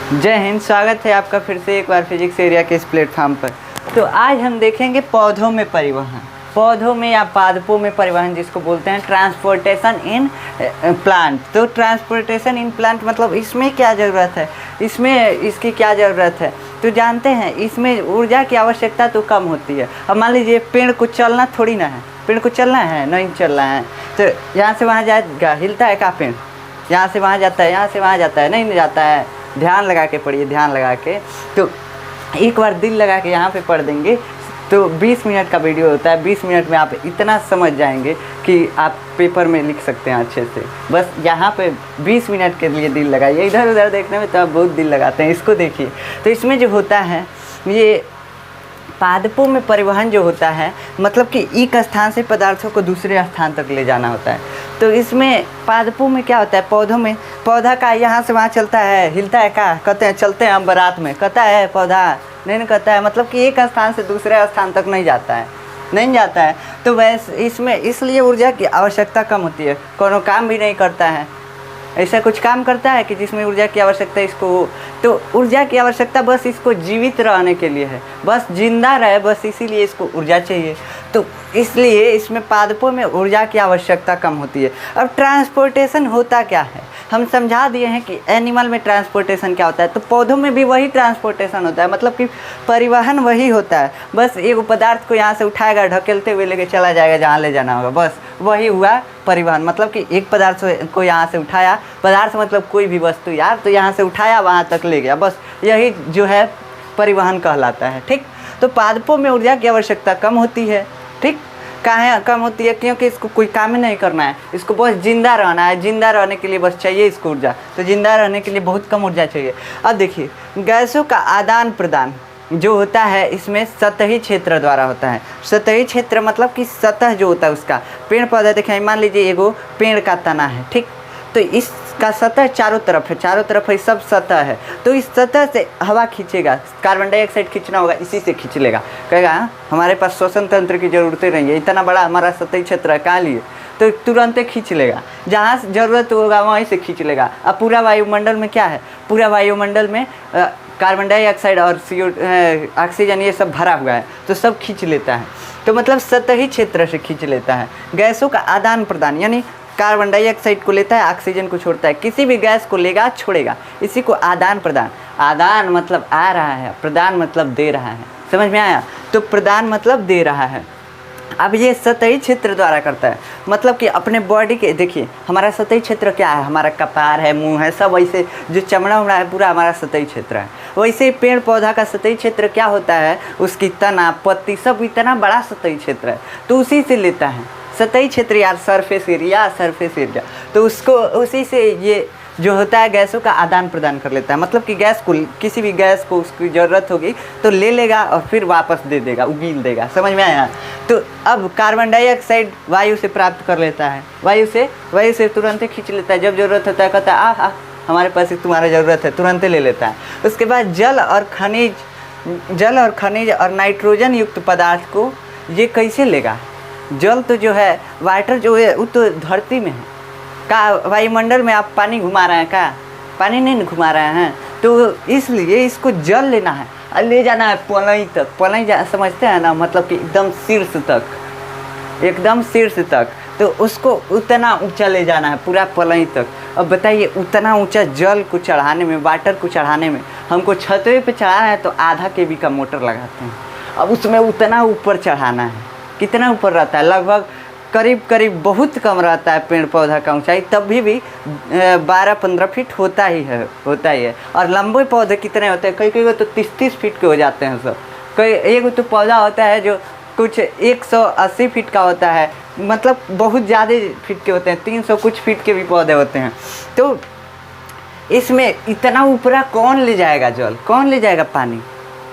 जय हिंद। स्वागत है आपका फिर से एक बार फिजिक्स एरिया के इस प्लेटफॉर्म पर। तो आज हम देखेंगे पौधों में परिवहन, पौधों में या पादपों में परिवहन जिसको बोलते हैं ट्रांसपोर्टेशन इन प्लांट। तो ट्रांसपोर्टेशन इन प्लांट मतलब इसमें क्या ज़रूरत है, इसमें इसकी क्या ज़रूरत है। तो जानते हैं इसमें ऊर्जा की आवश्यकता तो कम होती है। अब मान लीजिए पेड़ को चलना थोड़ी ना है, पेड़ को चलना है नहीं चलना है, तो यहाँ से वहाँ जाएगा, हिलता है का पेड़, यहाँ से वहाँ जाता है, यहाँ से वहाँ जाता है, नहीं जाता है। ध्यान लगा के पढ़िए, ध्यान लगा के। तो एक बार दिल लगा के यहाँ पे पढ़ देंगे तो 20 मिनट का वीडियो होता है। 20 मिनट में आप इतना समझ जाएंगे कि आप पेपर में लिख सकते हैं अच्छे से। बस यहाँ पे 20 मिनट के लिए दिल लगाइए। इधर उधर देखने में तो आप बहुत दिल लगाते हैं, इसको देखिए। तो इसमें जो होता है ये पादपों में परिवहन जो होता है मतलब कि एक स्थान से पदार्थों को दूसरे स्थान तक ले जाना होता है। तो इसमें पादपों में क्या होता है, पौधों में पौधा का यहाँ से वहाँ चलता है, हिलता है का कहते हैं, चलते हैं हम बारात में कहता है पौधा नहीं कहता है, मतलब कि एक स्थान से दूसरे स्थान तक नहीं जाता है, नहीं जाता है। तो वैसे इसमें इसलिए ऊर्जा की आवश्यकता कम होती है, कोनो काम भी नहीं करता है। ऐसा कुछ काम करता है कि जिसमें ऊर्जा की आवश्यकता इसको हो। तो ऊर्जा की आवश्यकता बस इसको जीवित रहने के लिए है, बस जिंदा रहे, बस इसीलिए इसको ऊर्जा चाहिए। तो इसलिए इसमें पादपों में ऊर्जा की आवश्यकता कम होती है। अब ट्रांसपोर्टेशन होता क्या है हम समझा दिए हैं कि एनिमल में ट्रांसपोर्टेशन क्या होता है, तो पौधों में भी वही ट्रांसपोर्टेशन होता है, मतलब कि परिवहन वही होता है। बस एक पदार्थ को यहाँ से उठाएगा, ढकेलते हुए लेके चला जाएगा जहाँ ले जाना होगा, बस वही हुआ परिवहन। मतलब कि एक पदार्थ को यहाँ से उठाया, पदार्थ मतलब कोई भी वस्तु यार, तो यहाँ से उठाया वहाँ तक ले गया, बस यही जो है परिवहन कहलाता है। ठीक, तो पादपों में ऊर्जा की आवश्यकता कम होती है। ठीक, काहे कम होती है, क्योंकि इसको कोई काम ही नहीं करना है, इसको बस जिंदा रहना है, जिंदा रहने के लिए बस चाहिए इसको ऊर्जा। तो जिंदा रहने के लिए बहुत कम ऊर्जा चाहिए। अब देखिए गैसों का आदान प्रदान जो होता है इसमें सतही क्षेत्र द्वारा होता है। सतही क्षेत्र मतलब कि सतह जो होता है उसका, पेड़ पौधा देखें, मान लीजिए एगो पेड़ का तना है, ठीक, तो इसका सतह चारों तरफ है, चारों तरफ है, सब सतह है। तो इस सतह से हवा खींचेगा, कार्बन डाइऑक्साइड खींचना होगा, इसी से खींच लेगा। कहेगा हमारे पास श्वसन तंत्र की ज़रूरतें नहीं है, इतना बड़ा हमारा सतही क्षेत्र है, कहाँ लिए, तो तुरंत खींच लेगा, जहाँ ज़रूरत होगा वहीं से खींच लेगा। अब पूरा वायुमंडल में क्या है, पूरा वायुमंडल में कार्बन डाइऑक्साइड और ऑक्सीजन ये सब भरा हुआ है, तो सब खींच लेता है। तो मतलब सतही क्षेत्र से खींच लेता है। गैसों का आदान प्रदान यानी कार्बन डाइऑक्साइड को लेता है, ऑक्सीजन को छोड़ता है, किसी भी गैस को लेगा छोड़ेगा, इसी को आदान प्रदान। आदान मतलब आ रहा है, प्रदान मतलब दे रहा है, समझ में आया। तो प्रदान मतलब दे रहा है। अब ये सतही क्षेत्र द्वारा करता है, मतलब कि अपने बॉडी के, देखिए हमारा सतही क्षेत्र क्या है, हमारा कपार है, मुंह है, सब वैसे जो चमड़ा उमड़ा है पूरा हमारा सतही क्षेत्र है। वैसे पेड़ पौधा का सतही क्षेत्र क्या होता है, उसकी तना पत्ती सब इतना बड़ा सतही क्षेत्र है, तो उसी से लेता है सतही क्षेत्र यार, सरफेस एरिया, सरफेस एरिया। तो उसको उसी से ये जो होता है गैसों का आदान प्रदान कर लेता है। मतलब कि गैस को, किसी भी गैस को उसकी ज़रूरत होगी तो ले लेगा और फिर वापस दे देगा, उगील देगा, समझ में आया। तो अब कार्बन डाइऑक्साइड वायु से प्राप्त कर लेता है, वायु से तुरंत ही खींच लेता है, जब ज़रूरत होता है कहता है आ हमारे पास तुम्हारा ज़रूरत है, तुरंत ले लेता है। उसके बाद जल और खनिज और नाइट्रोजन युक्त पदार्थ को ये कैसे लेगा। जल तो जो है, वाटर जो है वो तो धरती में है, का वायुमंडल में आप पानी घुमा रहे हैं, का पानी नहीं घुमा रहे हैं, तो इसलिए इसको जल लेना है और ले जाना है पलई तक। पलई समझते हैं ना, मतलब कि एकदम शीर्ष तक, एकदम शीर्ष तक। तो उसको उतना ऊंचा ले जाना है, पूरा पलई तक। अब बताइए उतना ऊंचा जल को चढ़ाने में, वाटर को चढ़ाने में हमको छतवे पे चढ़ाना है तो आधा केवी का मोटर लगाते हैं। अब उसमें उतना ऊपर चढ़ाना है, कितना ऊपर रहता है, लगभग करीब बहुत कम रहता है पेड़ पौधा का ऊंचाई, तब भी 12-15 फीट होता ही है। और लंबे पौधे कितने होते हैं, कई तो 30-30 फीट के हो जाते हैं सब। कई एक तो पौधा होता है जो कुछ 180 फीट का होता है, मतलब बहुत ज़्यादा फीट के होते हैं, 300 कुछ फीट के भी पौधे होते हैं। तो इसमें इतना ऊपरा कौन ले जाएगा जल, कौन ले जाएगा पानी,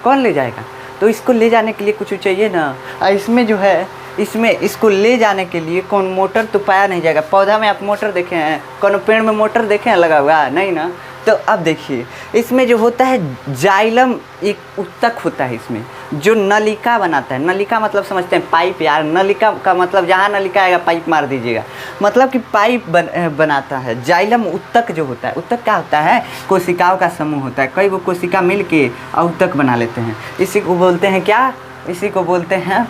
कौन ले जाएगा। तो इसको ले जाने के लिए कुछ चाहिए ना। इसमें जो है, इसमें इसको ले जाने के लिए कौन मोटर तो पाया नहीं जाएगा। पौधा में आप मोटर देखे हैं, कौन पेड़ में मोटर देखे हैं लगा हुआ, नहीं ना। तो अब देखिए इसमें जो होता है जाइलम, एक उत्तक होता है इसमें, जो नलिका बनाता है, नलिका मतलब समझते हैं पाइप यार, नलिका का मतलब जहाँ नलिका आएगा पाइप मार दीजिएगा, मतलब कि पाइप बनाता है। जाइलम उत्तक जो होता है, उत्तक क्या होता है, कोशिकाओं का समूह होता है, कई वो कोशिका मिल के उत्तक बना लेते हैं, इसी को बोलते हैं क्या, इसी को बोलते हैं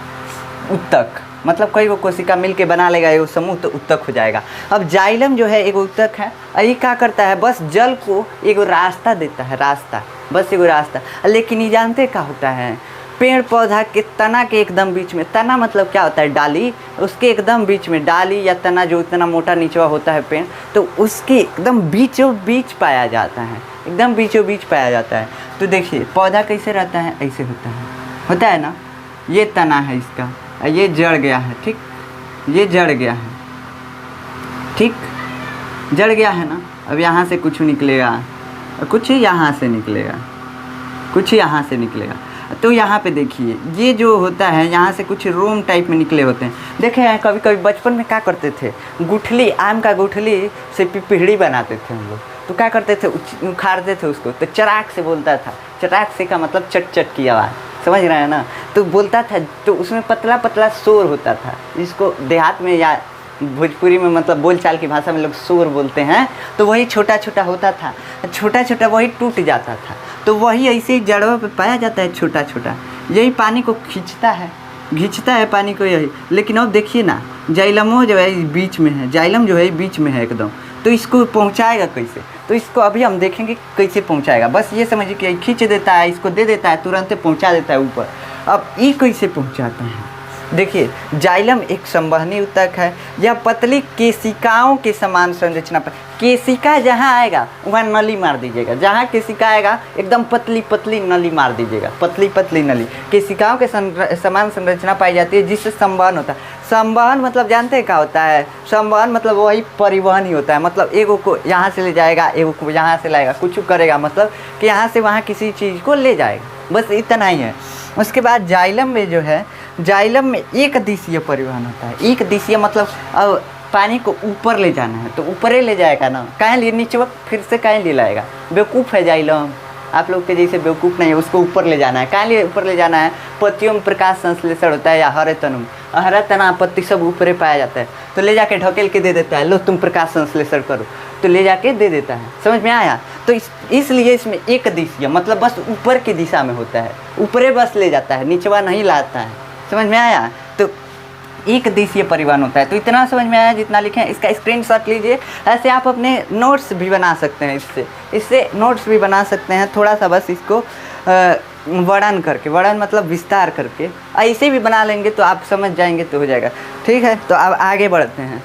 उत्तक। मतलब कई वो कोशिका मिल के बना लेगा ये समूह तो उत्तक हो जाएगा। अब जाइलम जो है एक उत्तक है, ये क्या करता है, बस जल को एक रास्ता देता है, रास्ता, बस एक रास्ता। लेकिन ये जानते क्या होता है, पेड़ पौधा के तना के एकदम बीच में, तना मतलब क्या होता है, डाली, उसके एकदम बीच में, डाली या तना जो इतना मोटा निचवा होता है पेड़, तो उसके एकदम बीचों बीच पाया जाता है, एकदम बीचों बीच पाया जाता है। तो देखिए पौधा कैसे रहता है, ऐसे होता है ना, ये तना है इसका, ये जड़ गया है, ठीक, ये जड़ गया है, ठीक, जड़ गया है ना। अब यहाँ से कुछ निकलेगा, कुछ यहाँ से निकलेगा, कुछ यहाँ से निकलेगा। तो यहाँ पे देखिए ये जो होता है, यहाँ से कुछ रोम टाइप में निकले होते हैं। देखे हैं कभी कभी बचपन में क्या करते थे, गुठली, आम का गुठली से पिपीड़ी बनाते थे हम लोग, तो क्या करते थे, उखाड़ते थे उसको, तो चराक से बोलता था, चराक से का मतलब चट चट की आवाज़, समझ रहे हैं ना, तो बोलता था, तो उसमें पतला पतला शोर होता था, जिसको देहात में या भोजपुरी में मतलब बोलचाल की भाषा में लोग शोर बोलते हैं। तो वही छोटा छोटा होता था, छोटा छोटा वही टूट जाता था, तो वही ऐसे ही जड़ों पे पाया जाता है, छोटा छोटा, यही पानी को खींचता है पानी को यही। लेकिन अब देखिए ना, जाइलमो जो है बीच में है, जाइलम जो है बीच में है एकदम, तो इसको पहुंचाएगा कैसे, तो इसको अभी हम देखेंगे कैसे पहुंचाएगा। बस ये समझिए कि खींच देता है, इसको दे देता है, तुरंत पहुंचा देता है ऊपर। अब ये कैसे पहुंचाते हैं, देखिए जाइलम एक संवहनी उत्तक है, यह पतली केशिकाओं के समान संरचना पर, केशिका जहाँ आएगा वहाँ नली मार दीजिएगा, जहाँ केशिका आएगा एकदम पतली पतली नली मार दीजिएगा, पतली पतली नली, केशिकाओं के समान संरचना पाई जाती है, जिससे संवहन होता है। संवहन मतलब जानते हैं क्या होता है, संवहन मतलब वही परिवहन ही होता है, मतलब एगो को यहाँ से ले जाएगा, एगो को यहाँ से लाएगा, कुछ करेगा, मतलब कि यहाँ से वहाँ किसी चीज़ को ले जाएगा, बस इतना ही है। उसके बाद जाइलम में जो है, जाइलम में एक दिशीय परिवहन होता है। एक दिशीय मतलब अब पानी को ऊपर ले जाना है तो ऊपर ही ले जाएगा ना, कहाँ लिए नीचे वक्त फिर से कहाँ ले लाएगा, बेवकूफ़ है जाइलम, आप लोग के जैसे बेवकूफ़ नहीं है, उसको ऊपर ले जाना है। कहाँ लिए ऊपर ले जाना है, पत्तियों में प्रकाश संश्लेषण होता है, या हरे तनु, हरा तना पत्ती सब ऊपर पाया जाता है, तो ले जाके ढकेल के दे देता है, लो तुम प्रकाश संश्लेषण करो, तो ले जाके दे देता है, समझ में आया। तो इसलिए इसमें एक दिशीय मतलब बस ऊपर की दिशा में होता है, ऊपरे बस ले जाता है, नीचवा नहीं लाता है, समझ में आया। तो एक दिशीय परिवहन होता है। तो इतना समझ में आया जितना लिखे हैं, इसका स्क्रीनशॉट लीजिए। ऐसे आप अपने नोट्स भी बना सकते हैं, इससे नोट्स भी बना सकते हैं, थोड़ा सा बस इसको वर्णन करके, वर्णन मतलब विस्तार करके ऐसे भी बना लेंगे तो आप समझ जाएंगे तो हो जाएगा, ठीक है। तो अब आगे बढ़ते हैं।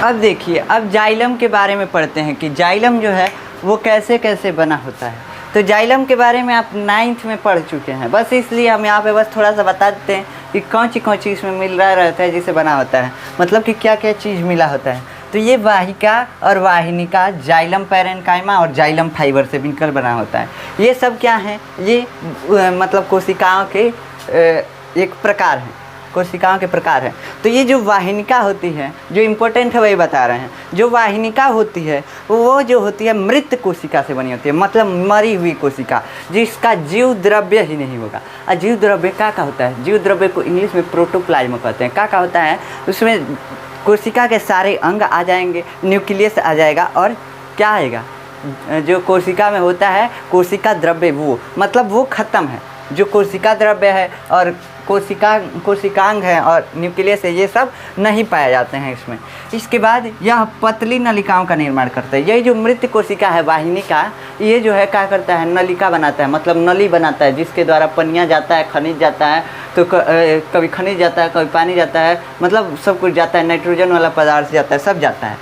अब देखिए, अब जाइलम के बारे में पढ़ते हैं कि जाइलम जो है वो कैसे कैसे बना होता है। तो जाइलम के बारे में आप 9th में पढ़ चुके हैं, बस इसलिए हम यहाँ पे बस थोड़ा सा बता देते हैं कि कौन सी इसमें मिल रहा रहता है जिसे बना होता है, मतलब कि क्या क्या चीज़ मिला होता है। तो ये वाहिका और वाहिनिका जाइलम पैरेन्काइमा और जाइलम फाइबर से मिलकर बना होता है। ये सब क्या है, ये मतलब कोशिकाओं के एक प्रकार हैं, कोशिकाओं के प्रकार हैं। तो ये जो वाहिनिका होती है, जो इम्पोर्टेंट है वही बता रहे हैं। जो वाहिनिका होती है वो जो होती है मृत कोशिका से बनी होती है, मतलब मरी हुई कोशिका जिसका जीव द्रव्य ही नहीं होगा। और जीव द्रव्य क्या होता है, जीव द्रव्य को इंग्लिश में प्रोटोप्लाज्म कहते हैं। क्या होता है, उसमें कोशिका के सारे अंग आ जाएंगे, न्यूक्लियस आ जाएगा, और क्या आएगा, जो कोशिका में होता है कोशिका द्रव्य, वो मतलब वो ख़त्म है। जो कोशिका द्रव्य है और कोशिकांग है और न्यूक्लियस है, ये सब नहीं पाए जाते हैं इसमें। इसके बाद यह पतली नलिकाओं का निर्माण करता है। यही जो मृत कोशिका है वाहिनिका, ये जो है क्या करता है, नलिका बनाता है, मतलब नली बनाता है, जिसके द्वारा पनिया जाता है, खनिज जाता है, तो कभी खनिज जाता है, कभी पानी जाता है, मतलब सब कुछ जाता है, नाइट्रोजन वाला पदार्थ जाता है, सब जाता है।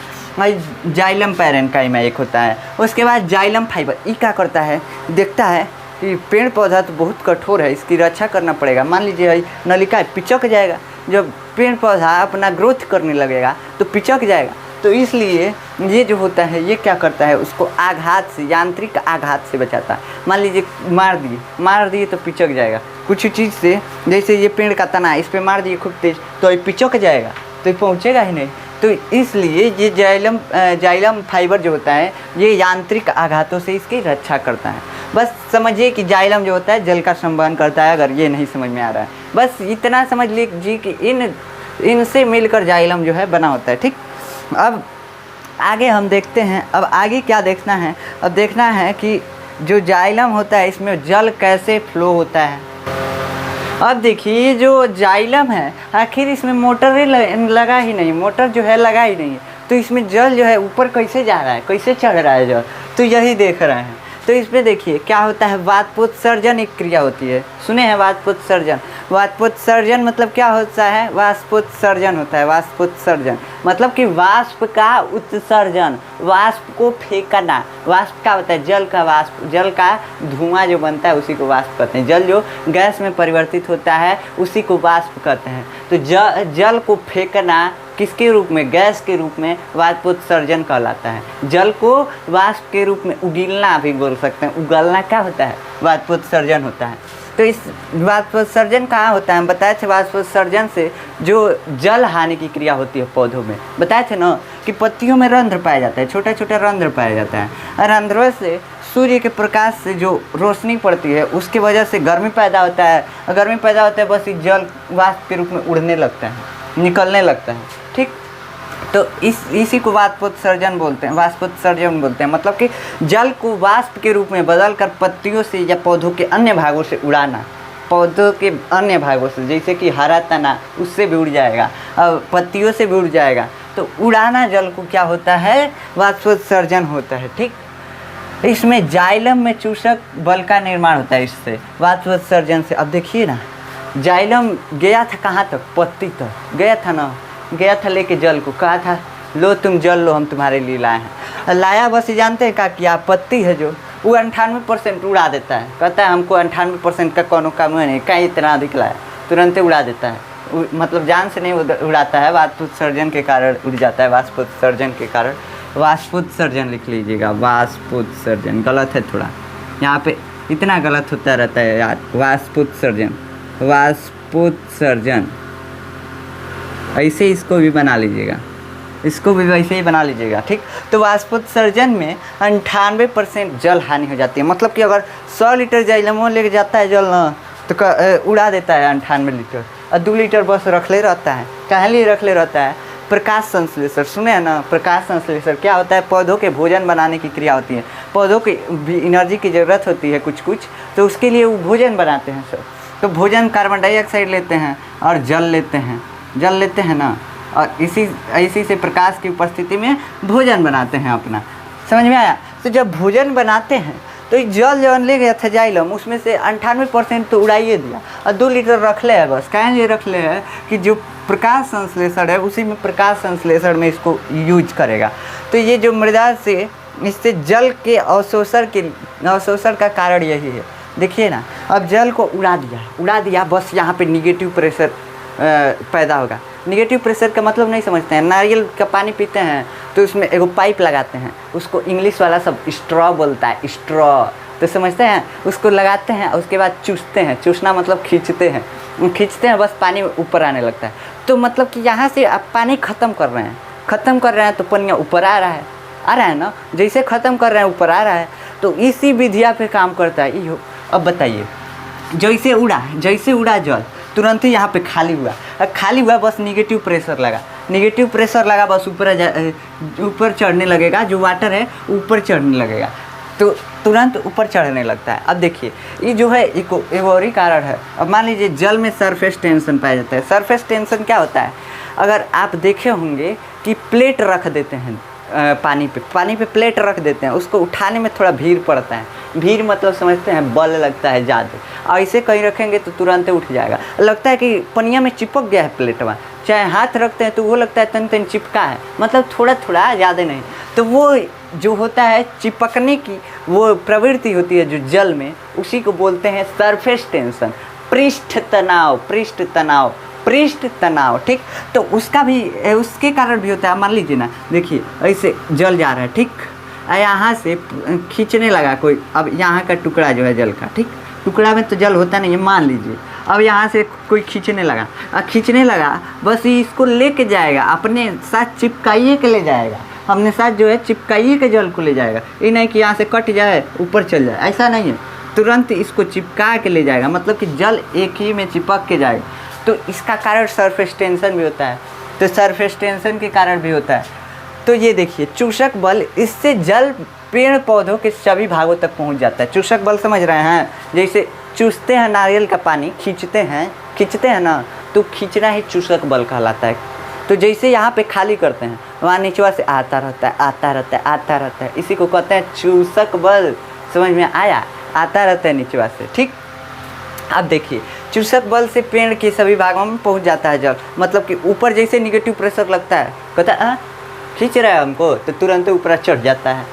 जाइलम पैरेन्काइमा एक होता है। उसके बाद जाइलम फाइबर, ये क्या करता है, देखता है कि पेड़ पौधा तो बहुत कठोर है, इसकी रक्षा करना पड़ेगा। मान लीजिए नलिका पिचक जाएगा, जब पेड़ पौधा अपना ग्रोथ करने लगेगा तो पिचक जाएगा, तो इसलिए ये जो होता है ये क्या करता है, उसको आघात से, यांत्रिक आघात से बचाता है। मान लीजिए मार दिए तो पिचक जाएगा कुछ चीज़ से, जैसे ये पेड़ का तना इस पर मार दिए खूब तेज तो ये पिचक जाएगा, तो ये पहुँचेगा ही नहीं। तो इसलिए ये जाइलम फाइबर जो होता है ये यांत्रिक आघातों से इसकी रक्षा करता है। बस समझिए कि जाइलम जो होता है जल का संवहन करता है, अगर ये नहीं समझ में आ रहा है बस इतना समझ लीजिए कि इनसे मिलकर जाइलम जो है बना होता है। ठीक, अब आगे हम देखते हैं। अब आगे क्या देखना है, अब देखना है कि जो जाइलम होता है इसमें जल कैसे फ्लो होता है। अब देखिए जो जाइलम है आखिर इसमें मोटर ही लगा ही नहीं, मोटर जो है लगा ही नहीं, तो इसमें जल जो है ऊपर कैसे जा रहा है, कैसे चढ़ रहा है जल, तो यही देख रहे हैं। तो इसमें देखिए क्या होता है, वाष्पोत्सर्जन एक क्रिया होती है, सुने हैं वाष्पोत्सर्जन। वाष्पोत्सर्जन मतलब क्या होता है, वाष्पोत्सर्जन होता है। वाष्पोत्सर्जन मतलब कि वाष्प का उत्सर्जन, वाष्प को फेंकना। वाष्प क्या होता है, जल का वाष्प, जल का धुआं जो बनता है उसी को वाष्प कहते हैं। जल जो गैस में परिवर्तित होता है उसी को वाष्प कहते हैं। तो जल को फेंकना किसके रूप में, गैस के रूप में वाष्पोत्सर्जन कहलाता है। जल को वाष्प के रूप में उगलना भी बोल सकते हैं, उगलना क्या होता है, वाष्पोत्सर्जन होता है। तो इस वाष्पोत्सर्जन कहाँ होता है, हम बताए थे वाष्पोत्सर्जन से जो जल हानि की क्रिया होती है पौधों में, बताए थे ना कि पत्तियों में रंध्र पाया जाता है, छोटा छोटा रंध्र पाया जाता है, और रंध्रों से सूर्य के प्रकाश से जो रोशनी पड़ती है उसकी वजह से गर्मी पैदा होता है, और गर्मी पैदा होता है बस ये जल वाष्प के रूप में उड़ने लगता है, निकलने लगता है। ठीक, तो इसी को वाष्पोत्सर्जन बोलते हैं, वाष्पोत्सर्जन बोलते हैं। मतलब कि जल को वाष्प के रूप में बदलकर पत्तियों से या पौधों के अन्य भागों से उड़ाना, पौधों के अन्य भागों से, जैसे कि हरा तना उससे भी उड़ जाएगा, अब पत्तियों से भी उड़ जाएगा, तो उड़ाना जल को क्या होता है, वाष्पोत्सर्जन होता है। ठीक, इसमें जाइलम में चूषक बल का निर्माण होता है इससे, वाष्पोत्सर्जन से। अब देखिए ना, जाइलम गया था कहाँ तक, पत्ती तक गया था ना, गया था लेके जल को, कहा था लो तुम जल लो, हम तुम्हारे लिए लाए हैं। लाया बस जानते हैं क्या किया, पत्ती है जो वो 98% उड़ा देता है, कहता है हमको 98% का कोनो काम नहीं, कहीं इतना अधिक लाया, तुरंत उड़ा देता है। मतलब जान से नहीं उड़ाता है, वाष्पोत्सर्जन के कारण उड़ जाता है, वाष्पोत्सर्जन के कारण। वाष्पोत्सर्जन लिख लीजिएगा, वाष्पोत्सर्जन गलत है थोड़ा, यहाँ पे इतना गलत होता रहता है यार। वाष्पोत्सर्जन, वाष्पोत्सर्जन ऐसे इसको भी बना लीजिएगा, इसको भी वैसे ही बना लीजिएगा। ठीक, तो वाष्पोत्सर्जन में 98% जल हानि हो जाती है। मतलब कि अगर 100 लीटर जाइलमो लेके जाता है जल ना, तो उड़ा देता है 98 लीटर, और 2 लीटर बस रख ले रहता है। काहे लिए रख ले रहता है, प्रकाश संश्लेषण, सुने हैं ना, प्रकाश संश्लेषण क्या होता है, पौधों के भोजन बनाने की क्रिया होती है, पौधों की भी एनर्जी की ज़रूरत होती है कुछ कुछ, तो उसके लिए वो भोजन बनाते हैं सब। तो भोजन कार्बन डाइऑक्साइड लेते हैं और जल लेते हैं, जल लेते हैं ना, और इसी से प्रकाश की उपस्थिति में भोजन बनाते हैं अपना, समझ में आया। तो जब भोजन बनाते हैं तो जल जब ले गया था जाइलम, उसमें से 98% तो उड़ाइए दिया, और 2 लीटर रख ले है बस। कहें ये रख ले है कि जो प्रकाश संश्लेषण है उसी में, प्रकाश संश्लेषण में इसको यूज करेगा। तो ये जो मृदा से इससे जल के अवशोषण का कारण यही है। देखिए ना, अब जल को उड़ा दिया बस, यहाँ पे निगेटिव प्रेशर पैदा होगा। निगेटिव प्रेशर का मतलब नहीं समझते हैं, नारियल का पानी पीते हैं तो उसमें एगो पाइप लगाते हैं, उसको इंग्लिश वाला सब स्ट्रॉ बोलता है, स्ट्रॉ, तो समझते हैं, उसको लगाते हैं, उसके बाद चूसते हैं, चूसना मतलब खींचते हैं बस पानी ऊपर आने लगता है। तो मतलब कि यहाँ से आप पानी ख़त्म कर रहे हैं तो पनिया ऊपर आ रहा है ना, जैसे ख़त्म कर रहे हैं ऊपर आ रहा है। तो इसी विधिया पे काम करता है ये। अब बताइए, जैसे उड़ा जल तुरंत ही यहाँ पे खाली हुआ बस, निगेटिव प्रेशर लगा बस, ऊपर चढ़ने लगेगा, जो वाटर है ऊपर चढ़ने लगेगा, तो तुरंत ऊपर चढ़ने लगता है। अब देखिए ये जो है एक और ही कारण है। अब मान लीजिए जल में सरफेस टेंशन पाया जाता है। सरफेस टेंशन क्या होता है, अगर आप देखे होंगे कि प्लेट रख देते हैं पानी पे प्लेट रख देते हैं, उसको उठाने में थोड़ा भीड़ पड़ता है। भीड़ मतलब समझते हैं बल लगता है ज़्यादा, ऐसे कहीं रखेंगे तो तुरंत उठ जाएगा, लगता है कि पनिया में चिपक गया है प्लेटवा। चाहे हाथ रखते हैं तो वो लगता है तन चिपका है, मतलब थोड़ा ज़्यादा नहीं। तो वो जो होता है चिपकने की वो प्रवृत्ति होती है जो जल में, उसी को बोलते हैं सरफेस टेंशन, पृष्ठ तनाव। ठीक, तो उसके कारण भी होता है। मान लीजिए ना, देखिए ऐसे जल जा रहा है, ठीक, यहाँ से खींचने लगा कोई, अब यहाँ का टुकड़ा जो है जल का, ठीक, टुकड़ा में तो जल होता नहीं है, मान लीजिए अब यहाँ से कोई खींचने लगा बस इसको लेके जाएगा, अपने साथ चिपकाइए के ले जाएगा, अपने साथ जो है चिपकाइए के जल को ले जाएगा। ये नहीं कि यहाँ से कट जाए ऊपर चल जाए, ऐसा नहीं है, तुरंत इसको चिपका के ले जाएगा, मतलब कि जल एक ही में चिपक के जाएगा। तो इसका कारण सरफेस टेंशन भी होता है, तो सरफेस टेंशन के कारण भी होता है। तो ये देखिए चूषक बल, इससे जल पेड़ पौधों के सभी भागों तक पहुंच जाता है। चूषक बल समझ रहे हैं, जैसे चूसते हैं नारियल का पानी, खींचते हैं ना, तो खींचना ही चूषक बल कहलाता है। तो जैसे यहाँ पे खाली करते हैं, वहाँ नीचवा से आता रहता है, इसी को कहते हैं चूषक बल। समझ में आया? आता रहता है नीचवा से, ठीक। अब देखिए चूषक बल से पेड़ के सभी भागों में पहुँच जाता है जल, मतलब कि ऊपर जैसे निगेटिव प्रेशर लगता है, कहता है खींच रहा है हमको, तो तुरंत ऊपर चढ़ जाता है,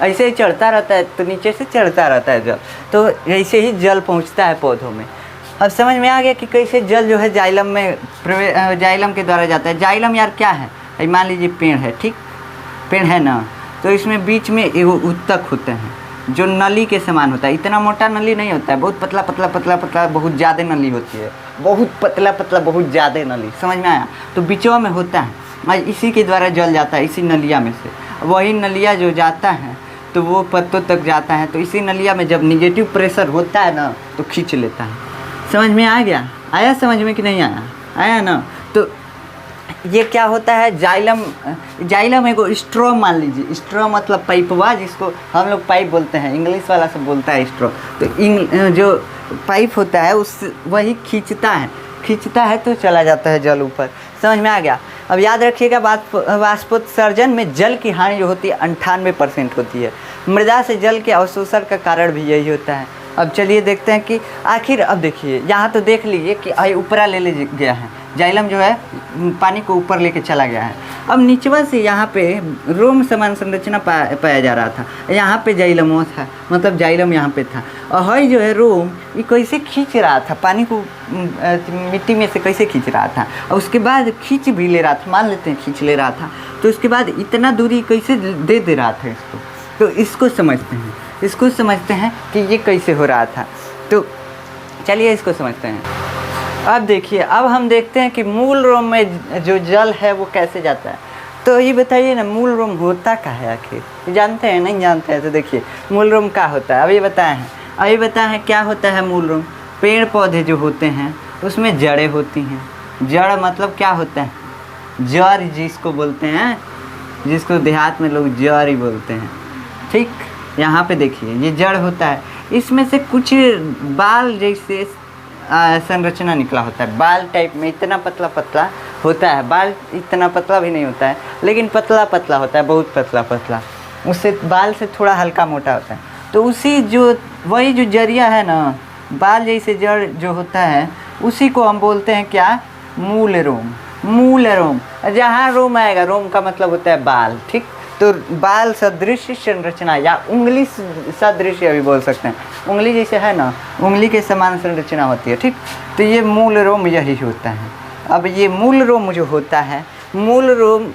ऐसे ही चढ़ता रहता है, तो नीचे से चढ़ता रहता है जल। तो ऐसे ही जल पहुंचता है पौधों में। अब समझ में आ गया कि कैसे जल जो है जाइलम में जाइलम के द्वारा जाता है। जाइलम यार क्या है? मान लीजिए पेड़ है, ठीक, पेड़ है ना, तो इसमें बीच में एगो उत्तक होते हैं जो नली के समान होता है। इतना मोटा नली नहीं होता है, बहुत पतला पतला पतला पतला बहुत ज़्यादा नली होती है, बहुत पतला पतला बहुत ज़्यादा नली। समझ में आया? तो बीचों में होता है, इसी के द्वारा जल जाता है, इसी नलिया में से। वही नलिया जो जाता है तो वो पत्तों तक जाता है, तो इसी नलिया में जब निगेटिव प्रेशर होता है ना तो खींच लेता है। समझ में आ गया? आया समझ में कि नहीं आया? आया ना? तो ये क्या होता है, जाइलम एगो स्ट्रॉ मान लीजिए, स्ट्रॉ मतलब पाइपवा, जिसको हम लोग पाइप बोलते हैं, इंग्लिश वाला सब बोलता है स्ट्रॉ। तो जो पाइप होता है उस वही खींचता है तो चला जाता है जल ऊपर। समझ में आ गया? अब याद रखिएगा वाष्पोत्सर्जन में जल की हानि जो होती है 98% होती है। मृदा से जल के अवशोषण का कारण भी यही होता है। अब चलिए देखते हैं कि आखिर, अब देखिए यहाँ तो देख लीजिए कि ऊपरा ले गया है, जाइलम जो है पानी को ऊपर लेके चला गया है। अब नीचवा से यहाँ पे रोम समान संरचना पाया जा रहा था, यहाँ पे जाइलमो था, मतलब जाइलम यहाँ पे था, और हई जो है रोम ये कैसे खींच रहा था पानी को, मिट्टी में से कैसे खींच रहा था, और उसके बाद खींच भी ले रहा था, मान लेते हैं खींच ले रहा था, तो उसके बाद इतना दूरी कैसे दे रहा था इसको। तो इसको समझते हैं कि ये कैसे हो रहा था। तो चलिए इसको समझते हैं। अब देखिए, अब हम देखते हैं कि मूल रोम में जो जल है वो कैसे जाता है। तो ये बताइए ना, मूल रोम होता क्या है आखिर? जानते हैं? नहीं जानते हैं? तो देखिए मूल रोम क्या होता है, अभी बताए हैं क्या होता है मूल रोम। पेड़ पौधे जो होते हैं उसमें जड़ें होती हैं। जड़ मतलब क्या होता है? जड़ जिसको बोलते हैं, जिसको देहात में लोग जड़ ही बोलते हैं, ठीक। यहाँ पे देखिए ये जड़ होता है, इसमें से कुछ बाल जैसे संरचना निकला होता है, बाल टाइप में, इतना पतला पतला होता है। बाल इतना पतला भी नहीं होता है, लेकिन पतला पतला होता है, बहुत पतला पतला, उससे बाल से थोड़ा हल्का मोटा होता है। तो वही जो जरिया है ना, बाल जैसे जड़ जो होता है, उसी को हम बोलते हैं क्या? मूल रोम। जहाँ रोम आएगा, रोम का मतलब होता है बाल, ठीक। तो बाल सदृश संरचना या उंगली सदृश भी बोल सकते हैं, उंगली जैसे है ना, उंगली के समान संरचना होती है, ठीक। तो ये मूल रोम यही होता है। अब ये मूल रोम जो होता है, मूल रोम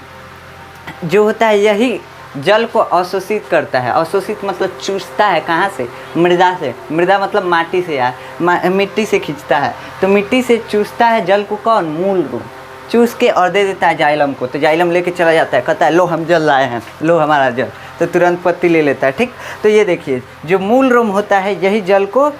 जो होता है यही जल को अवशोषित करता है। अवशोषित मतलब चूसता है, कहाँ से? मृदा से। मृदा मतलब माटी से यार, मिट्टी से खींचता है। तो मिट्टी से चूसता है जल को कौन? मूल रोम। चूस के और दे देता है जाइलम को, तो जाइलम लेके चला जाता है, कहता है लो हम जल लाए हैं, लो हमारा जल, तो तुरंत पत्ती ले लेता है, ठीक। तो ये देखिए जो मूल रोम होता है यही जल को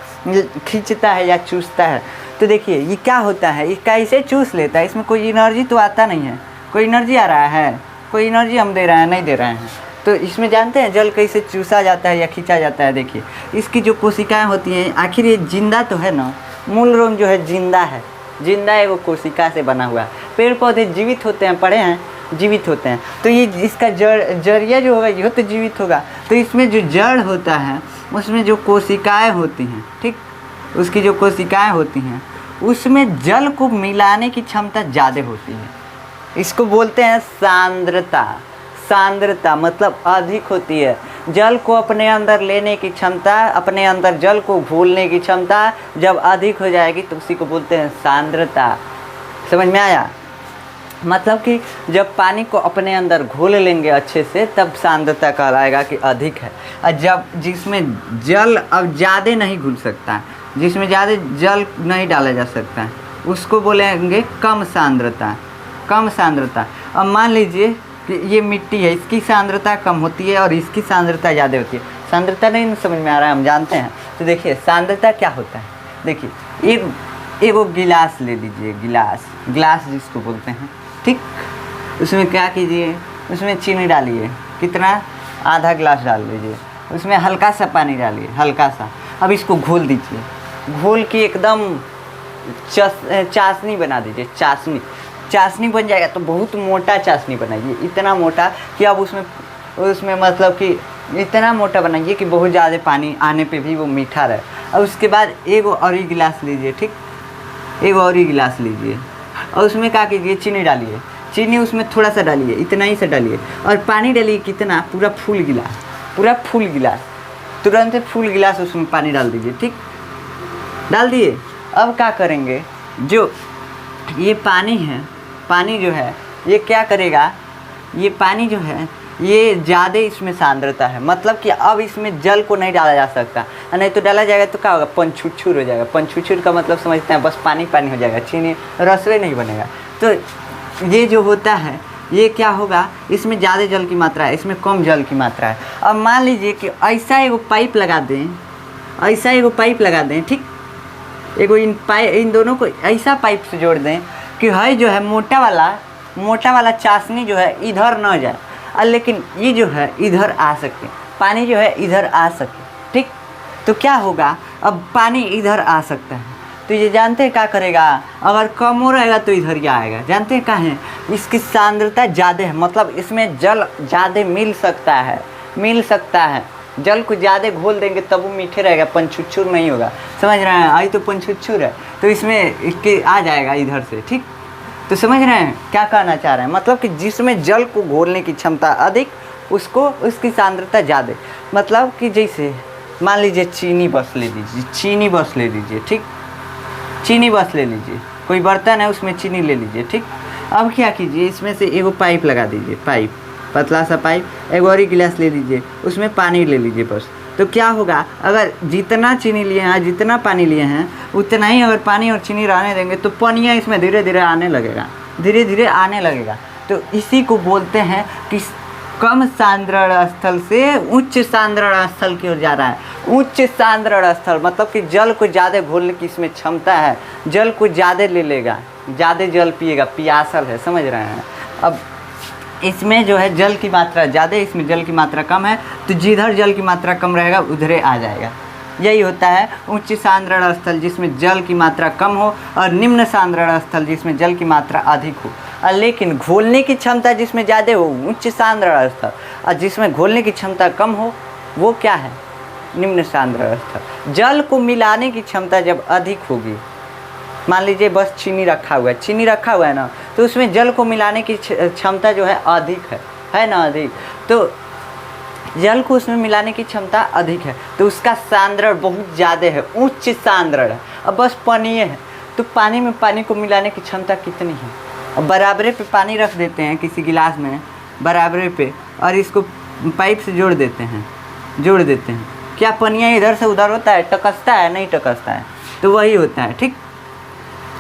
खींचता है या चूसता है। तो देखिए ये क्या होता है, ये कैसे चूस लेता है, इसमें कोई एनर्जी तो आता नहीं है। कोई एनर्जी आ रहा है? कोई एनर्जी हम दे रहे हैं? नहीं दे रहे हैं। तो इसमें जानते हैं जल कैसे चूसा जाता है या खींचा जाता है? देखिए इसकी जो कोशिकाएँ होती हैं, आखिर ये जिंदा तो है ना, मूल रोम जो है जिंदा है, जिंदा है, वो कोशिका से बना हुआ है। पेड़ पौधे जीवित होते हैं, पढ़े हैं, जीवित होते हैं, तो ये इसका जड़िया जो होगा ये तो जीवित होगा। तो इसमें जो जड़ होता है उसमें जो कोशिकाएं होती हैं, ठीक, उसकी जो कोशिकाएं होती हैं उसमें जल को मिलाने की क्षमता ज़्यादा होती है। इसको बोलते हैं सांद्रता। सांद्रता मतलब अधिक होती है। जल को अपने अंदर लेने की क्षमता, अपने अंदर जल को घोलने की क्षमता जब अधिक हो जाएगी तो उसी को बोलते हैं सांद्रता। समझ में आया? मतलब कि जब पानी को अपने अंदर घोल लेंगे अच्छे से तब सांद्रता कहलाएगा कि अधिक है। और जब जिसमें जल अब ज़्यादा नहीं घुल सकता है, जिसमें ज़्यादा जल नहीं डाला जा सकता है, उसको बोलेंगे कम सांद्रता। कम सांद्रता। अब मान लीजिए कि ये मिट्टी है, इसकी सांद्रता कम होती है और इसकी सांद्रता ज़्यादा होती है। सांद्रता नहीं समझ में आ रहा है, हम जानते हैं। तो देखिए सांद्रता क्या होता है, देखिए एक वो गिलास ले लीजिए, गिलास जिसको बोलते हैं, ठीक। उसमें क्या कीजिए, उसमें चीनी डालिए, कितना, आधा गिलास डाल लीजिए, उसमें हल्का सा पानी डालिए, हल्का सा। अब इसको घोल दीजिए, घोल के एकदम चाशनी बना दीजिए, चाशनी बन जाएगा। तो बहुत मोटा चाशनी बनाइए, इतना मोटा कि अब उसमें मतलब कि इतना मोटा बनाइए कि बहुत ज़्यादा पानी आने पे भी वो मीठा रहे। और उसके बाद एक और ही गिलास लीजिए, ठीक, एक और ही गिलास लीजिए और उसमें क्या कीजिए, चीनी डालिए, चीनी उसमें थोड़ा सा डालिए, इतना ही सा डालिए। और पानी डालिए कितना, पूरा फुल गिलास, तुरंत फुल गिलास उसमें पानी डाल दीजिए, ठीक, डाल दिए। अब क्या करेंगे, जो ये पानी है, पानी जो है ये क्या करेगा, ये पानी जो है ये ज़्यादा इसमें सांद्रता है, मतलब कि अब इसमें जल को नहीं डाला जा सकता, नहीं तो डाला जाएगा तो क्या होगा, पंचुछुर हो जाएगा। पंचुछुर का मतलब समझते हैं, बस पानी हो जाएगा, चीनी रसवे नहीं बनेगा। तो ये जो होता है ये क्या होगा, इसमें ज़्यादा जल की मात्रा है, इसमें कम जल की मात्रा है। अब मान लीजिए कि ऐसा एगो पाइप लगा दें, ठीक, एगो इन दोनों को ऐसा पाइप से जोड़ दें कि है जो है मोटा वाला चाशनी जो है इधर न जाए, और लेकिन ये जो है इधर आ सके, पानी जो है इधर आ सके, ठीक। तो क्या होगा, अब पानी इधर आ सकता है, तो ये जानते हैं क्या करेगा, अगर कम हो रहेगा तो इधर ही आएगा। जानते हैं क्या है, इसकी सांद्रता ज़्यादा है, मतलब इसमें जल ज़्यादा मिल सकता है। जल को ज़्यादा घोल देंगे तब वो मीठे रहेगा, पंचुछुर नहीं होगा। समझ रहे हैं, आई तो पंचुछुर है, तो इसमें इसके आ जाएगा इधर से, ठीक। तो समझ रहे हैं क्या कहना चाह रहे हैं, मतलब कि जिसमें जल को घोलने की क्षमता अधिक, उसकी सांद्रता ज़्यादा। मतलब कि जैसे मान लीजिए चीनी बस ले लीजिए, ठीक, चीनी बस ले लीजिए, कोई बर्तन है उसमें चीनी ले लीजिए, ठीक। अब क्या कीजिए, इसमें से एगो पाइप लगा दीजिए, पतला सा पाइप, एक और ही गिलास ले लीजिए, उसमें पानी ले लीजिए बस। तो क्या होगा, अगर जितना चीनी लिए हैं, जितना पानी लिए हैं, उतना ही अगर पानी और चीनी रहने देंगे तो पनिया इसमें धीरे धीरे आने लगेगा। तो इसी को बोलते हैं कि कम सांद्रण स्थल से उच्च सांद्रण स्थल की ओर जा रहा है। उच्च सांद्रण स्थल मतलब कि जल को ज़्यादा घोलने की इसमें क्षमता है, जल को ज़्यादा ले लेगा, ज़्यादा जल पिएगा, पियासल है, समझ रहे हैं। अब इसमें जो है जल की मात्रा ज़्यादा, इसमें जल की मात्रा कम है, तो जिधर जल की मात्रा कम रहेगा उधरे आ जाएगा। यही होता है उच्च सांद्रण स्थल, जिसमें जल की मात्रा कम हो, और निम्न सांद्रण स्थल जिसमें जल की मात्रा अधिक हो। और लेकिन घोलने की क्षमता जिसमें ज़्यादा हो, उच्च सांद्रण स्थल, और जिसमें घोलने की क्षमता कम हो, वो क्या है, निम्न सांद्रण स्थल। जल को मिलाने की क्षमता जब अधिक होगी, मान लीजिए बस चीनी रखा हुआ है ना, तो उसमें जल को मिलाने की क्षमता जो है अधिक है ना, अधिक। तो जल को उसमें मिलाने की क्षमता अधिक है, तो उसका सांद्रण बहुत ज़्यादा है, उच्च सांद्रण है। अब बस पानी है, तो पानी में पानी को मिलाने की क्षमता कितनी है। अब बराबरे पे पानी रख देते हैं किसी गिलास में, बराबरे पे, और इसको पाइप से जोड़ देते हैं। क्या पनिया इधर से उधर होता है, टकसता है, नहीं टकसता है। तो वही होता है, ठीक,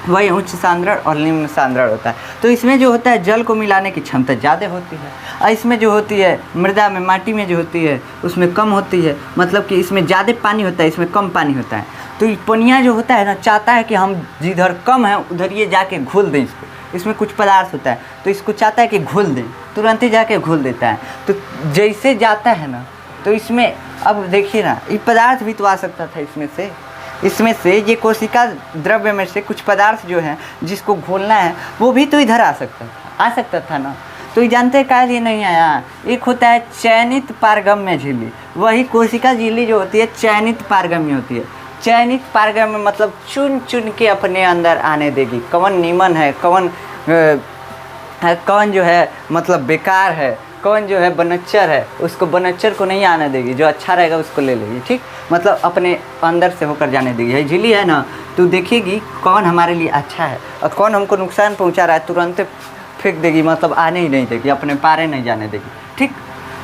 वही उच्च सांद्रण और निम्न सांद्रण होता है। तो इसमें जो होता है जल को मिलाने की क्षमता ज़्यादा होती है, और इसमें जो होती है मृदा में, माटी में जो होती है उसमें कम होती है। मतलब कि इसमें ज़्यादा पानी होता है, इसमें कम पानी होता है। तो ये पनिया जो होता है ना, चाहता है कि हम जिधर कम है उधर ये जाके घोल दें इसको। इसमें कुछ पदार्थ होता है तो इसको चाहता है कि घोल दें, तुरंत ही जाके घोल देता है। तो जैसे जाता है ना, तो इसमें अब देखिए ना, ये पदार्थ भी तो आ सकता था इसमें से ये कोशिका द्रव्य में से कुछ पदार्थ जो है जिसको घोलना है वो भी तो इधर आ सकता था ना। तो ये जानते हैं क्या लिए नहीं आया। एक होता है चयनित पारगम्य झिल्ली, वही कोशिका झिल्ली जो होती है चयनित पारगम्य होती है। चयनित पारगम्य मतलब चुन चुन के अपने अंदर आने देगी, कौन नीमन है, कौन जो है मतलब बेकार है, कौन जो है बनच्चर है, उसको बनच्चर को नहीं आने देगी, जो अच्छा रहेगा उसको ले लेगी, ठीक। मतलब अपने अंदर से होकर जाने देगी। है झिल्ली है ना, तो देखेगी कौन हमारे लिए अच्छा है और कौन हमको नुकसान पहुंचा रहा है, तुरंत फेंक देगी, मतलब आने ही नहीं देगी, अपने पारे नहीं जाने देगी, ठीक।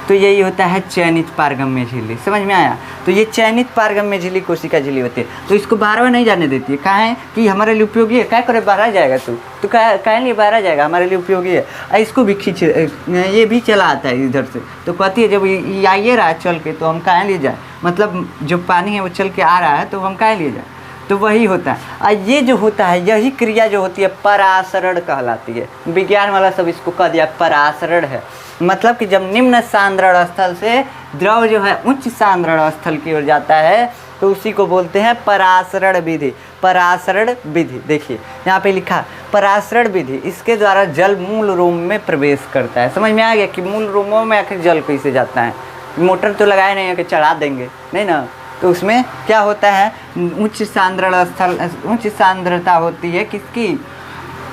तो यही होता है चयनित पारगम्य झिल्ली। समझ में आया? तो ये चयनित पारगम्य झिल्ली कोशिका झिल्ली होती है। तो इसको बारवा नहीं जाने देती है। कहाँ है कि हमारे लिए उपयोगी है। क्या करे बाहर जाएगा तो कहाँ लिए बाहर जाएगा, हमारे लिए उपयोगी है। इसको भी खींच, ये भी चला आता है इधर से। तो कहती है जब ये आइए रहा है चल के तो हम कहाँ लिए जाए, मतलब जो पानी है वो चल के आ रहा है तो हम कहाँ लिए जाए। तो वही होता है। और ये जो होता है यही क्रिया जो होती है परासरण कहलाती है। विज्ञान वाला सब इसको कह दिया परासरण है। मतलब कि जब निम्न सांद्रण स्थल से द्रव जो है उच्च सांद्रण स्थल की ओर जाता है तो उसी को बोलते हैं परासरण विधि। परासरण विधि देखिए यहाँ पे लिखा परासरण विधि, इसके द्वारा जल मूल रोम में प्रवेश करता है। समझ में आ गया कि मूल रोमों में आखिर जल कैसे जाता है। मोटर तो लगाए नहीं है कि चढ़ा देंगे, नहीं ना। तो उसमें क्या होता है, उच्च सांद्रण स्थल, उच्च सांद्रता होती है किसकी,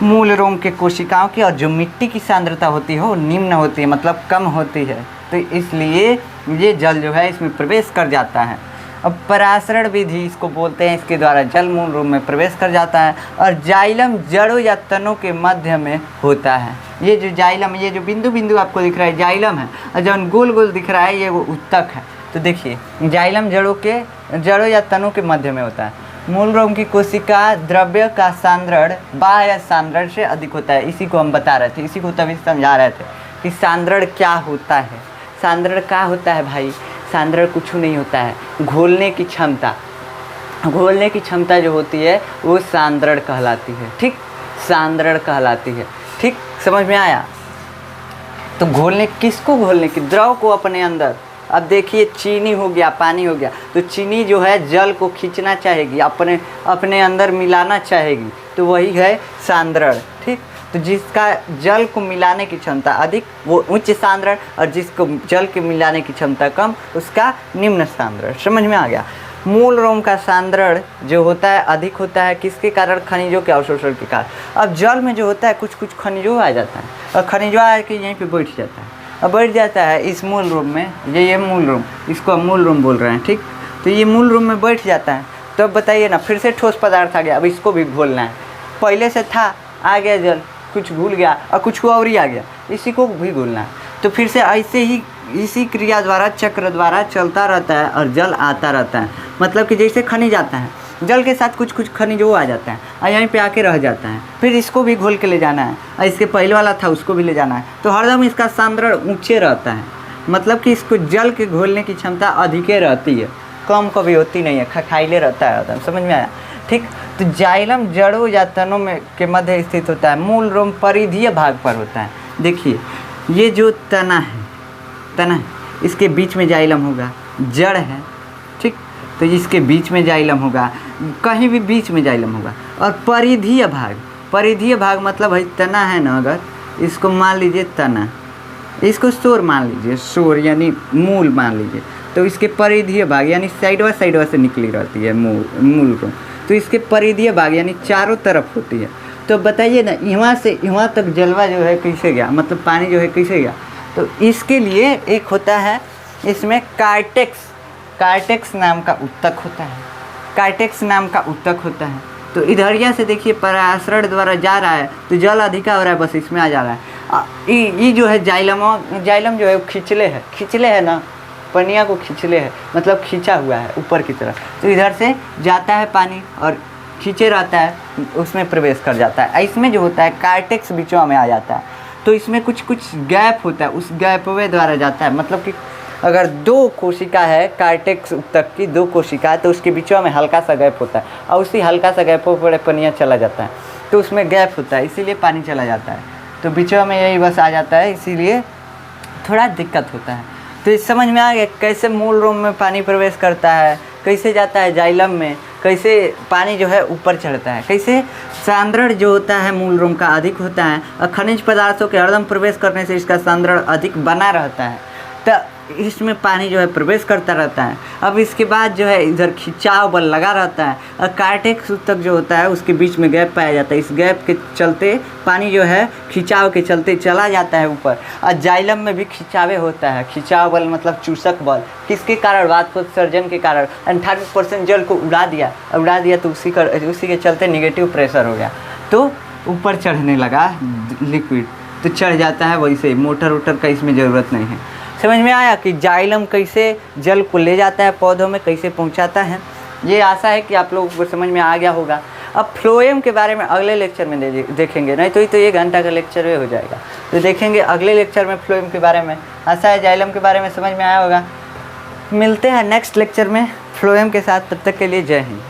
मूल रोम के कोशिकाओं की, और जो मिट्टी की सांद्रता होती है वो निम्न होती है, मतलब कम होती है। तो इसलिए ये जल जो है इसमें प्रवेश कर जाता है। अब परासरण विधि इसको बोलते हैं, इसके द्वारा जल मूल रोम में प्रवेश कर जाता है। और जाइलम जड़ों या तनों के मध्य में होता है। ये जो जाइलम, ये जो बिंदु बिंदु आपको दिख रहा है जाइलम है, और जो गोल गोल दिख रहा है ये वो उत्तक है। तो देखिए जाइलम जड़ों या तनों के मध्य में होता है। मूल रोम की कोशिका द्रव्य का सांद्रण बाह्य सांद्रण से अधिक होता है। इसी को हम बता रहे थे, इसी को तभी समझा रहे थे कि सांद्रण क्या होता है। सांद्रण क्या होता है भाई, सांद्रण कुछ नहीं होता है, घोलने की क्षमता। घोलने की क्षमता जो होती है वो सांद्रण कहलाती है। ठीक, सांद्रण कहलाती है। ठीक, समझ में आया? तो घोलने, किसको घोलने की, द्रव को अपने अंदर। अब देखिए चीनी हो गया, पानी हो गया, तो चीनी जो है जल को खींचना चाहेगी, अपने अंदर मिलाना चाहेगी, तो वही है सांद्रण। ठीक, तो जिसका जल को मिलाने की क्षमता अधिक वो उच्च सांद्रण, और जिसको जल के मिलाने की क्षमता कम उसका निम्न सांद्रण। समझ में आ गया? मूल रोम का सांद्रण जो होता है अधिक होता है किसके कारण, खनिजों के अवशोषण के कारण। अब जल में जो होता है कुछ कुछ खनिजों आ जाता है, और खनिजों आके यहीं पे बैठ जाता है। अब बैठ जाता है इस मूल रोम में, ये मूल रोम, इसको हम मूल रोम बोल रहे हैं। ठीक, तो ये मूल रोम में बैठ जाता है। तो अब बताइए ना, फिर से ठोस पदार्थ आ गया, अब इसको भी घोलना है। पहले से था, आ गया जल, कुछ घुल गया और कुछ और ही आ गया, इसी को भी घोलना है। तो फिर से ऐसे ही इसी क्रिया द्वारा, चक्र द्वारा चलता रहता है और जल आता रहता है। मतलब कि जैसे खनिज आता है, जल के साथ कुछ कुछ खनिज वो आ जाता है और यहीं पे आके रह जाता है। फिर इसको भी घोल के ले जाना है, और इसके पहले वाला था उसको भी ले जाना है। तो हरदम इसका सांद्रण ऊँचे रहता है, मतलब कि इसको जल के घोलने की क्षमता अधिके रहती है, कम कभी होती नहीं है, खखाइले रहता है हरदम। समझ में आया? ठीक, तो जाइलम जड़ों या तनों में के मध्य स्थित होता है। मूल रोम परिधीय भाग पर होता है। देखिए ये जो तना है, इसके बीच में जाइलम होगा, जड़ है। ठीक, तो इसके बीच में जाइलम होगा, कहीं भी बीच में जाइलम होगा। और परिधीय भाग मतलब है तना है ना, अगर इसको मान लीजिए तना, इसको शोर मान लीजिए, शोर यानी मूल मान लीजिए, तो इसके परिधीय भाग यानी साइडवा से निकली रहती है मूल रोम। तो इसके परिधीय भाग यानी चारों तरफ होती है। तो बताइए ना, यहाँ से यहाँ तक जलवा जो है कैसे गया, मतलब पानी जो है कैसे गया। तो इसके लिए एक होता है इसमें कार्टेक्स नाम का उत्तक होता है। तो इधरिया से देखिए परासरण द्वारा जा रहा है तो जल अधिका हो रहा है, बस इसमें आ जा रहा है। ये जो है जाइलम जो है खिंचले है ना, पनिया को खिंचले है, मतलब खींचा हुआ है ऊपर की तरफ। तो इधर से जाता है पानी और खींचे रहता है, उसमें प्रवेश कर जाता है। इसमें जो होता है कार्टेक्स बीचों में आ जाता है। तो इसमें कुछ गैप होता है, उस गैपवे द्वारा जाता है। मतलब कि अगर दो कोशिका है, कार्टेक्स उत्तक की दो कोशिका है, तो उसके बीचों में हल्का सा गैप होता है, और उसी हल्का सा गैपों पर पनिया चला जाता है। तो उसमें गैप होता है, इसीलिए पानी चला जाता है। तो बीचों में यही बस आ जाता है, इसीलिए थोड़ा दिक्कत होता है। तो इस समझ में आ गया कैसे मूल रोम में पानी प्रवेश करता है, कैसे जाता है जाइलम में, कैसे पानी जो है ऊपर चढ़ता है, कैसे सांद्रण जो होता है मूल रोम का अधिक होता है, और खनिज पदार्थों के हरदम प्रवेश करने से इसका सांद्रण अधिक बना रहता है। तो इसमें पानी जो है प्रवेश करता रहता है। अब इसके बाद जो है इधर खिंचाव बल लगा रहता है, और कार्टेक्स उत्तक जो होता है उसके बीच में गैप पाया जाता है। इस गैप के चलते पानी जो है खिंचाव के चलते चला जाता है ऊपर। और जाइलम में भी खिंचावे होता है, खिंचाव बल मतलब चूसक बल, किसके कारण, वाष्पोत्सर्जन के कारण। 98% जल को उड़ा दिया तो उसी के चलते निगेटिव प्रेशर हो गया, तो ऊपर चढ़ने लगा लिक्विड, तो चढ़ जाता है। वैसे मोटर वोटर का इसमें ज़रूरत नहीं है। समझ में आया कि जाइलम कैसे जल को ले जाता है पौधों में, कैसे पहुंचाता है। ये आशा है कि आप लोगों को समझ में आ गया होगा। अब फ्लोएम के बारे में अगले लेक्चर में देखेंगे, नहीं तो ये तो 1 घंटा का लेक्चर हो जाएगा। तो देखेंगे अगले लेक्चर में फ्लोएम के बारे में। आशा है जाइलम के बारे में समझ में आया होगा। मिलते हैं नेक्स्ट लेक्चर में फ्लोएम के साथ, तब तक के लिए जय हिंद।